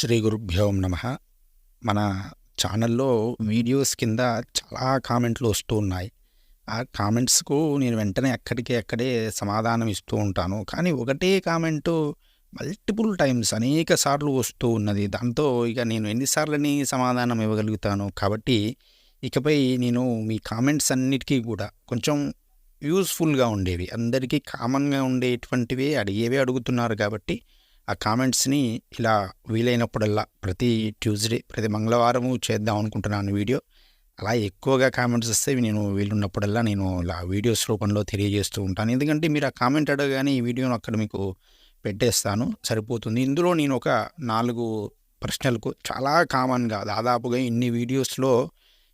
శ్రీ గురుభ్యో నమః. మన ఛానల్‌లో వీడియోస్ కింద చాలా కామెంట్లు వస్తూ ఉన్నాయి. ఆ కామెంట్స్‌కు నేను వెంటనే అక్కడే సమాధానం ఇస్తూ ఉంటాను. కానీ ఒకటే కామెంటు మల్టిపుల్ టైమ్స్ అనేక సార్లు వస్తూ ఉన్నది. దాంతో ఇక నేను ఎన్ని సార్లని సమాధానం ఇవ్వగలుగుతాను. కాబట్టి ఇకపై నేను మీ కామెంట్స్ అన్నిటికీ కూడా కొంచెం యూజ్‌ఫుల్‌గా ఉండేవి, అందరికీ కామన్‌గా ఉండేటువంటివే అడిగేవే అడుగుతున్నారు కాబట్టి ఆ కామెంట్స్‌ని ఇలా వీలైనప్పుడల్లా ప్రతి ట్యూస్‌డే, ప్రతి మంగళవారము చేద్దాం అనుకుంటున్నాను వీడియో. అలా ఎక్కువగా కామెంట్స్ వస్తే నేను వీలున్నప్పుడల్లా నేను ఇలా వీడియోస్ రూపంలో తెలియజేస్తూ ఉంటాను. ఎందుకంటే మీరు ఆ కామెంట్ అడగగానే ఈ వీడియోను అక్కడ మీకు పెట్టేస్తాను, సరిపోతుంది. ఇందులో నేను ఒక 4 ప్రశ్నలకు చాలా కామన్‌గా దాదాపుగా ఇన్ని వీడియోస్‌లో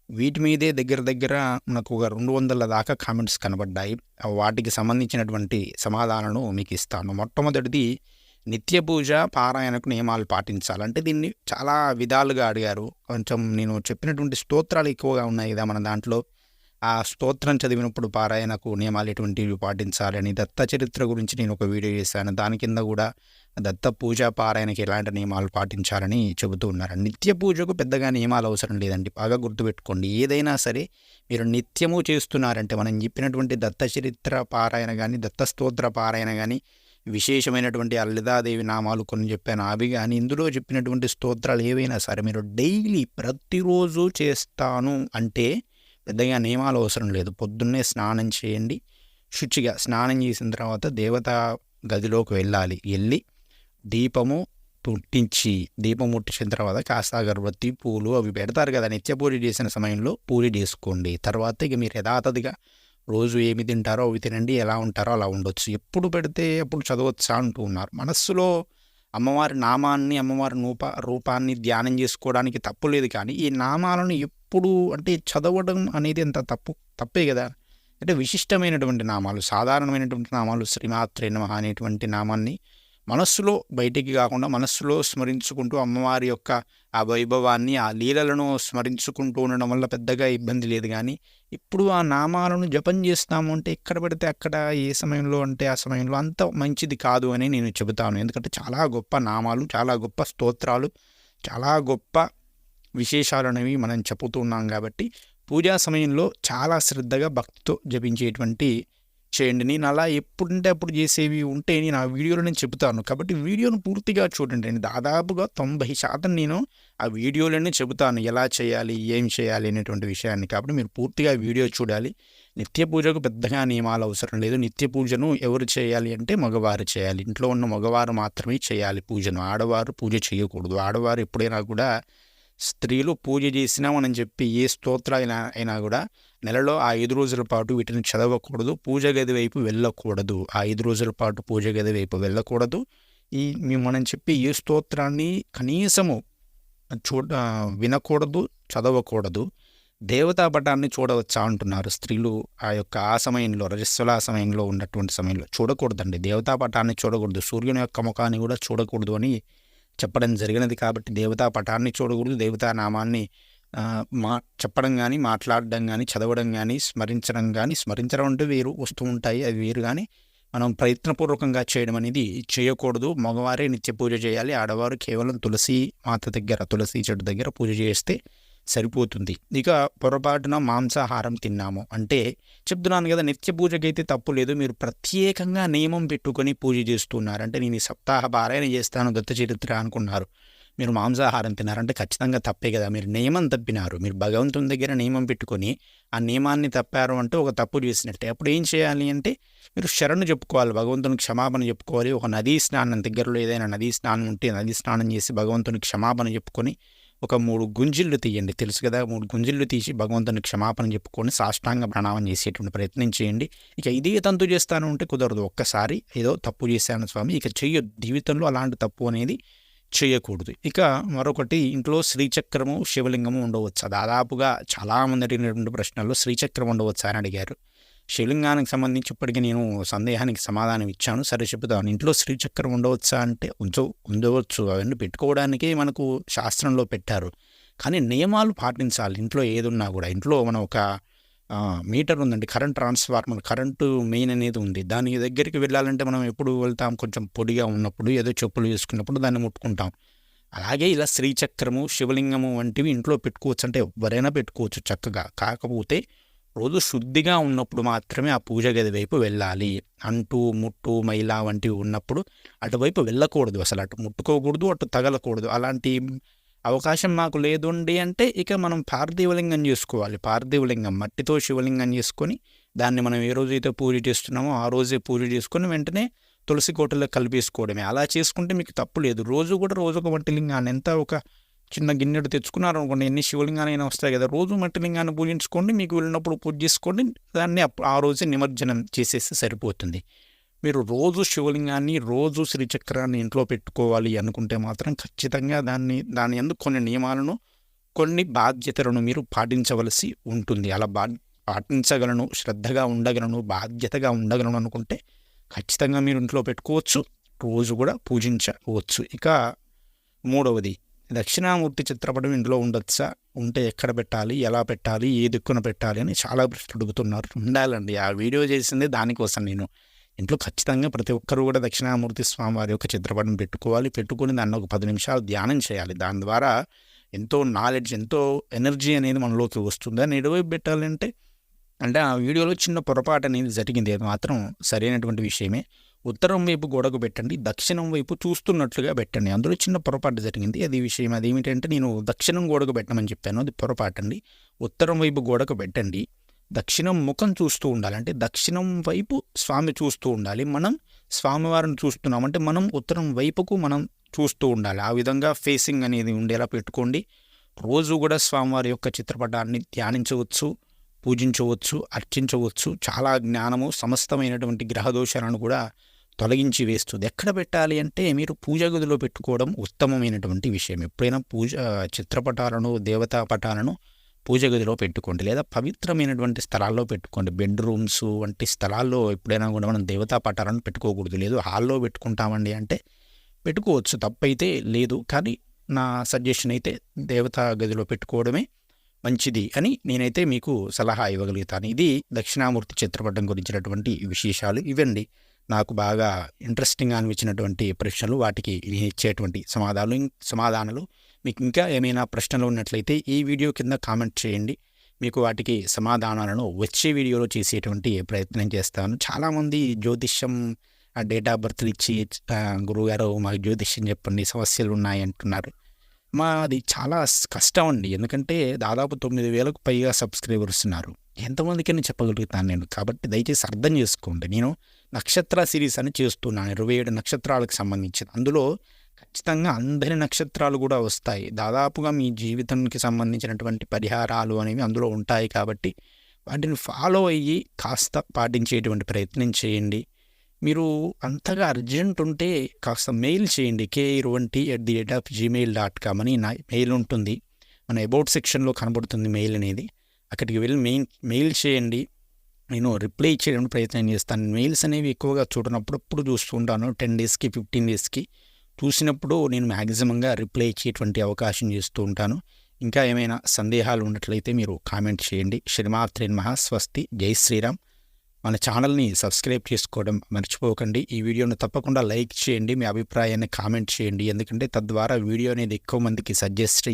వీటి మీదే దగ్గర నాకు ఒక 200 దాకా కామెంట్స్ కనబడ్డాయి. వాటికి సంబంధించినటువంటి సమాధానాలను మీకు ఇస్తాను. మొట్టమొదటిది, నిత్య పూజ పారాయణకు నియమాలు పాటించాలంటే దీన్ని చాలా విధాలుగా అడిగారు. కొంచెం నేను చెప్పినటువంటి స్తోత్రాలు ఎక్కువగా ఉన్నాయి కదా మన దాంట్లో. ఆ స్తోత్రం చదివినప్పుడు పారాయణకు నియమాలు ఎటువంటివి పాటించాలని, దత్త చరిత్ర గురించి నేను ఒక వీడియో చేశాను. దాని కింద కూడా దత్త పూజ పారాయణకి ఎలాంటి నియమాలు పాటించాలని చెబుతూ ఉన్నారు. నిత్య పూజకు పెద్దగా నియమాలు అవసరం లేదండి. బాగా గుర్తుపెట్టుకోండి, ఏదైనా సరే మీరు నిత్యము చేస్తున్నారంటే మనం చెప్పినటువంటి దత్త చరిత్ర పారాయణ కానీ, దత్త స్తోత్ర పారాయణ కానీ, విశేషమైనటువంటి లలితాదేవి నామాలు కొన్ని చెప్పాను అవి కానీ, ఇందులో చెప్పినటువంటి స్తోత్రాలు ఏవైనా సరే మీరు డైలీ ప్రతిరోజు చేస్తాను అంటే పెద్దగా నియమాలు అవసరం లేదు. పొద్దున్నే స్నానం చేయండి, శుచిగా స్నానం చేసిన తర్వాత దేవతా గదిలోకి వెళ్ళి దీపం ముట్టించిన తర్వాత కాస్త అగరబత్తి, పూలు అవి పెడతారు కదా, నిత్య పూజ చేసిన సమయంలో పూజ చేసుకోండి. తర్వాత ఇక మీరు యథాతథిగా రోజు ఏమి తింటారో అవి తినండి, ఎలా ఉంటారో అలా ఉండొచ్చు. ఎప్పుడు పెడితే అప్పుడు చదవచ్చా అంటూ ఉన్నారు. మనస్సులో అమ్మవారి నామాన్ని, అమ్మవారి రూపాన్ని ధ్యానం చేసుకోవడానికి తప్పు లేదు. కానీ ఈ నామాలను ఎప్పుడు అంటే చదవడం అనేది అంత తప్పే కదా. అంటే విశిష్టమైనటువంటి నామాలు, సాధారణమైనటువంటి నామాలు, శ్రీమాత్రే నమః అనేటువంటి నామాన్ని మనస్సులో బయటికి కాకుండా మనస్సులో స్మరించుకుంటూ అమ్మవారి యొక్క ఆ వైభవాన్ని, ఆ లీలలను స్మరించుకుంటూ ఉండడం వల్ల పెద్దగా ఇబ్బంది లేదు. కానీ ఇప్పుడు ఆ నామాలను జపం చేస్తాము అంటే ఎక్కడ పడితే అక్కడ, ఏ సమయంలో అంటే ఆ సమయంలో అంత మంచిది కాదు అని నేను చెబుతాను. ఎందుకంటే చాలా గొప్ప నామాలు, చాలా గొప్ప స్తోత్రాలు, చాలా గొప్ప విశేషాలనేవి మనం చెబుతున్నాం. కాబట్టి పూజా సమయంలో చాలా శ్రద్ధగా భక్తితో జపించేటువంటి చేయండి. నేను అలా ఎప్పుడంటే అప్పుడు చేసేవి ఉంటే నేను ఆ వీడియోలో నేను చెబుతాను. కాబట్టి వీడియోను పూర్తిగా చూడండి. నేను దాదాపుగా 90% నేను ఆ వీడియోలోనే చెబుతాను ఎలా చేయాలి, ఏం చేయాలి అనేటువంటి విషయాన్ని. కాబట్టి మీరు పూర్తిగా వీడియో చూడాలి. నిత్య పూజకు పెద్దగా నియమాలు అవసరం లేదు. నిత్య పూజను ఎవరు చేయాలి అంటే మగవారు చేయాలి. ఇంట్లో ఉన్న మగవారు మాత్రమే చేయాలి పూజను. ఆడవారు పూజ చేయకూడదు. ఆడవారు ఎప్పుడైనా కూడా, స్త్రీలు పూజ చేసినా మనం చెప్పి ఏ స్తోత్రాలు అయినా కూడా నెలలో ఆ 5 రోజుల పాటు వీటిని చదవకూడదు. పూజ గది వైపు వెళ్ళకూడదు. ఆ 5 రోజుల పాటు పూజ గది వైపు వెళ్ళకూడదు. మనం చెప్పి ఏ స్తోత్రాన్ని కనీసము వినకూడదు, చదవకూడదు. దేవతా పటాన్ని చూడవచ్చా అంటున్నారు స్త్రీలు. ఆ సమయంలో, రజస్వలా సమయంలో ఉన్నటువంటి సమయంలో చూడకూడదండి. దేవతా పటాన్ని చూడకూడదు, సూర్యుని యొక్క ముఖాన్ని కూడా చూడకూడదు అని చెప్పడం జరిగినది. కాబట్టి దేవతా పటాన్ని చూడకూడదు. దేవతా నామాన్ని చెప్పడం కానీ, మాట్లాడడం కానీ, చదవడం కానీ, స్మరించడం అంటే వేరు వస్తూ ఉంటాయి, అవి వేరు. కానీ మనం ప్రయత్నపూర్వకంగా చేయడం అనేది చేయకూడదు. మగవారే నిత్య పూజ చేయాలి. ఆడవారు కేవలం తులసి చెట్టు దగ్గర పూజ చేస్తే సరిపోతుంది. ఇక పొరపాటున మాంసాహారం తిన్నాము అంటే చెప్తున్నాను కదా, నిత్య పూజకైతే తప్పు లేదు. మీరు ప్రత్యేకంగా నియమం పెట్టుకొని పూజ చేస్తున్నారు అంటే, నేను ఈ సప్తాహ పారాయణ చేస్తాను దత్త చరిత్ర అనుకున్నారు, మీరు మాంసాహారం తిన్నారంటే ఖచ్చితంగా తప్పే కదా. మీరు నియమం తప్పినారు. మీరు భగవంతుని దగ్గర నియమం పెట్టుకొని ఆ నియమాన్ని తప్పారు అంటే ఒక తప్పు చేసినట్టే. అప్పుడు ఏం చేయాలి అంటే మీరు శరణు చెప్పుకోవాలి, భగవంతునికి క్షమాపణ చెప్పుకోవాలి. ఒక నదీ స్నానం, దగ్గరలో ఏదైనా నదీ స్నానం ఉంటే నదీ స్నానం చేసి భగవంతునికి క్షమాపణ చెప్పుకొని ఒక 3 గుంజిళ్ళు తీయండి. తెలుసు కదా, 3 గుంజిళ్ళు తీసి భగవంతునికి క్షమాపణ చెప్పుకొని సాష్టాంగ ప్రణామం చేసేటువంటి ప్రయత్నం చేయండి. ఇక ఇదే తంతు చేస్తాను అంటే కుదరదు. ఒక్కసారి ఏదో తప్పు చేశాను స్వామి, ఇక చెయ్యొద్దు. జీవితంలో అలాంటి తప్పు అనేది చేయకూడదు. ఇక మరొకటి, ఇంట్లో శ్రీచక్రము, శివలింగము ఉండవచ్చా? దాదాపుగా చాలామంది అడిగినటువంటి ప్రశ్నల్లో శ్రీచక్రం ఉండవచ్చా అని అడిగారు. శివలింగానికి సంబంధించి ఇప్పటికీ నేను సందేహానికి సమాధానం ఇచ్చాను. సరే చెబుతాను. ఇంట్లో శ్రీచక్రం ఉండవచ్చా అంటే ఉండవచ్చు. అవన్నీ పెట్టుకోవడానికే మనకు శాస్త్రంలో పెట్టారు. కానీ నియమాలు పాటించాలి. ఇంట్లో ఏదున్నా కూడా, ఇంట్లో మనం ఒక మీటర్ ఉందండి, కరెంట్ ట్రాన్స్ఫార్మర్, కరెంటు మెయిన్ అనేది ఉంది. దాని దగ్గరికి వెళ్ళాలంటే మనం ఎప్పుడు వెళ్తాం? కొంచెం పొడిగా ఉన్నప్పుడు, ఏదో చెప్పులు వేసుకున్నప్పుడు దాన్ని ముట్టుకుంటాం. అలాగే ఇలా శ్రీచక్రము, శివలింగము వంటివి ఇంట్లో పెట్టుకోవచ్చు, అంటే ఎవరైనా పెట్టుకోవచ్చు చక్కగా. కాకపోతే రోజు శుద్ధిగా ఉన్నప్పుడు మాత్రమే ఆ పూజ గది వైపు వెళ్ళాలి. అంటు ముట్టు మైల వంటివి ఉన్నప్పుడు అటువైపు వెళ్ళకూడదు, అసలు అటు ముట్టుకోకూడదు, అటు తగలకూడదు. అలాంటి అవకాశం మాకు లేదండి అంటే ఇక మనం పార్థివలింగం చేసుకోవాలి. పార్థివలింగం మట్టితో శివలింగం చేసుకొని దాన్ని మనం ఏ రోజైతే పూజ చేస్తున్నామో ఆ రోజే పూజ చేసుకొని వెంటనే తులసి కోటలో కలిపేసుకోవడమే. అలా చేసుకుంటే మీకు తప్పు లేదు. రోజు కూడా రోజుక మట్టి లింగాన్ని ఎంత ఒక చిన్న గిన్నెడు తెచ్చుకున్నారు అనుకోండి, ఎన్ని శివలింగాలైనా వస్తాయి కదా, రోజు మట్టి లింగాన్ని పూజించుకోండి. మీకు వెళ్ళినప్పుడు పూజ చేసుకోండి, దాన్ని ఆ రోజే నిమజ్జనం చేసేస్తే సరిపోతుంది. మీరు రోజు శివలింగాన్ని, రోజు శ్రీచక్రాన్ని ఇంట్లో పెట్టుకోవాలి అనుకుంటే మాత్రం ఖచ్చితంగా దాని యందు కొన్ని నియమాలను, కొన్ని బాధ్యతలను మీరు పాటించవలసి ఉంటుంది. అలా పాటించగలను, శ్రద్ధగా ఉండగలను, బాధ్యతగా ఉండగలను అనుకుంటే ఖచ్చితంగా మీరు ఇంట్లో పెట్టుకోవచ్చు, రోజు కూడా పూజించవచ్చు. ఇక మూడవది, దక్షిణామూర్తి చిత్రపటం ఇంట్లో ఉండొచ్చా, ఉంటే ఎక్కడ పెట్టాలి, ఎలా పెట్టాలి, ఏ దిక్కున పెట్టాలి అని చాలా ప్రశ్నలు అడుగుతున్నారు. ఉండాలండి, ఆ వీడియో చేసిందే దానికోసం. నేను ఇంట్లో ఖచ్చితంగా ప్రతి ఒక్కరు కూడా దక్షిణామూర్తి స్వామివారి యొక్క చిత్రపటం పెట్టుకొని దాన్ని ఒక 10 నిమిషాలు ధ్యానం చేయాలి. దాని ద్వారా ఎంతో నాలెడ్జ్, ఎంతో ఎనర్జీ అనేది మనలోకి వస్తుంది. దాన్ని ఎటువైపు పెట్టాలంటే ఆ వీడియోలో చిన్న పొరపాటు అనేది జరిగింది, అది మాత్రం సరైనటువంటి విషయమే. ఉత్తరం వైపు గోడకు పెట్టండి, దక్షిణం వైపు చూస్తున్నట్లుగా పెట్టండి. అందులో చిన్న పొరపాటు జరిగింది, అది విషయం. అదేమిటంటే నేను దక్షిణం గోడకు పెట్టమని చెప్పాను, అది పొరపాటు అండి. ఉత్తరం వైపు గోడకు పెట్టండి, దక్షిణం ముఖం చూస్తూ ఉండాలి, అంటే దక్షిణం వైపు స్వామి చూస్తూ ఉండాలి. మనం స్వామివారిని చూస్తున్నాం అంటే మనం ఉత్తరం వైపుకు మనం చూస్తూ ఉండాలి. ఆ విధంగా ఫేసింగ్ అనేది ఉండేలా పెట్టుకోండి. రోజు కూడా స్వామివారి యొక్క చిత్రపటాన్ని ధ్యానించవచ్చు, పూజించవచ్చు, అర్చించవచ్చు. చాలా జ్ఞానము, సమస్తమైనటువంటి గ్రహదోషాలను కూడా తొలగించి వేస్తుంది. ఎక్కడ పెట్టాలి అంటే మీరు పూజ గదిలో పెట్టుకోవడం ఉత్తమమైనటువంటి విషయం. ఎప్పుడైనా చిత్రపటాలను, దేవతా పటాలను పూజ గదిలో పెట్టుకోండి, లేదా పవిత్రమైనటువంటి స్థలాల్లో పెట్టుకోండి. బెడ్రూమ్స్ వంటి స్థలాల్లో ఎప్పుడైనా కూడా మనం దేవతా పటాలను పెట్టుకోకూడదు. లేదు హాల్లో పెట్టుకుంటామండి అంటే పెట్టుకోవచ్చు, తప్పైతే లేదు. కానీ నా సజెషన్ అయితే దేవతా గదిలో పెట్టుకోవడమే మంచిది అని నేనైతే మీకు సలహా ఇవ్వగలుగుతాను. ఇది దక్షిణామూర్తి చిత్రపటం గురించినటువంటి విశేషాలు. ఇవండి నాకు బాగా ఇంట్రెస్టింగ్గా అనిపించినటువంటి ప్రశ్నలు, వాటికి నేను ఇచ్చేటువంటి సమాధానాలు. మీకు ఇంకా ఏమైనా ప్రశ్నలు ఉన్నట్లయితే ఈ వీడియో కింద కామెంట్ చేయండి. మీకు వాటికి సమాధానాలను వచ్చే వీడియోలో చేసేటువంటి ప్రయత్నం చేస్తాను. చాలామంది జ్యోతిష్యం, డేట్ ఆఫ్ బర్త్లు ఇచ్చి గురువుగారు మాకు జ్యోతిష్యం చెప్పండి, సమస్యలు ఉన్నాయి అంటున్నారు. మాది చాలా కష్టం అండి, ఎందుకంటే దాదాపు 9,000కు పైగా సబ్స్క్రైబర్స్ ఉన్నారు. ఎంతమందికైనా చెప్పగలుగుతాను నేను. కాబట్టి దయచేసి అర్థం చేసుకోండి. నేను నక్షత్ర సిరీస్ అని చేస్తున్నాను, 27 నక్షత్రాలకు సంబంధించింది. అందులో ఖచ్చితంగా అందరి నక్షత్రాలు కూడా వస్తాయి. దాదాపుగా మీ జీవితానికి సంబంధించినటువంటి పరిహారాలు అనేవి అందులో ఉంటాయి. కాబట్టి వాటిని ఫాలో అయ్యి కాస్త పాటించేటువంటి ప్రయత్నం చేయండి. మీరు అంతగా అర్జెంట్ ఉంటే కాస్త మెయిల్ చేయండి, k20@gmail.com అని నా మెయిల్ ఉంటుంది. మన అబౌట్ సెక్షన్లో కనబడుతుంది మెయిల్ అనేది. అక్కడికి వెళ్ళి మెయిల్ చేయండి, నేను రిప్లై చేయడానికి ప్రయత్నం చేస్తాను. మెయిల్స్ అనేవి ఎక్కువగా చూడనప్పుడు చూస్తూ ఉంటాను. 10 డేస్కి 15 డేస్కి చూసినప్పుడు నేను మ్యాక్సిమంగా రిప్లై ఇచ్చేటువంటి అవకాశం చేస్తూ ఉంటాను. ఇంకా ఏమైనా సందేహాలు ఉన్నట్లయితే మీరు కామెంట్ చేయండి. శ్రీమాత్రే నమః. స్వస్తి. జై శ్రీరామ్. మన ఛానల్ని సబ్స్క్రైబ్ చేసుకోవడం మర్చిపోకండి. ఈ వీడియోను తప్పకుండా లైక్ చేయండి, మీ అభిప్రాయాన్ని కామెంట్ చేయండి. ఎందుకంటే తద్వారా వీడియో అనేది ఎక్కువ మందికి సజెస్ట్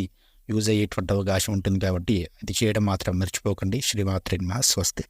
యూజ్ అయ్యేటువంటి అవకాశం ఉంటుంది. కాబట్టి అది చేయడం మాత్రం మర్చిపోకండి. శ్రీమాత్రే నమః. స్వస్తి.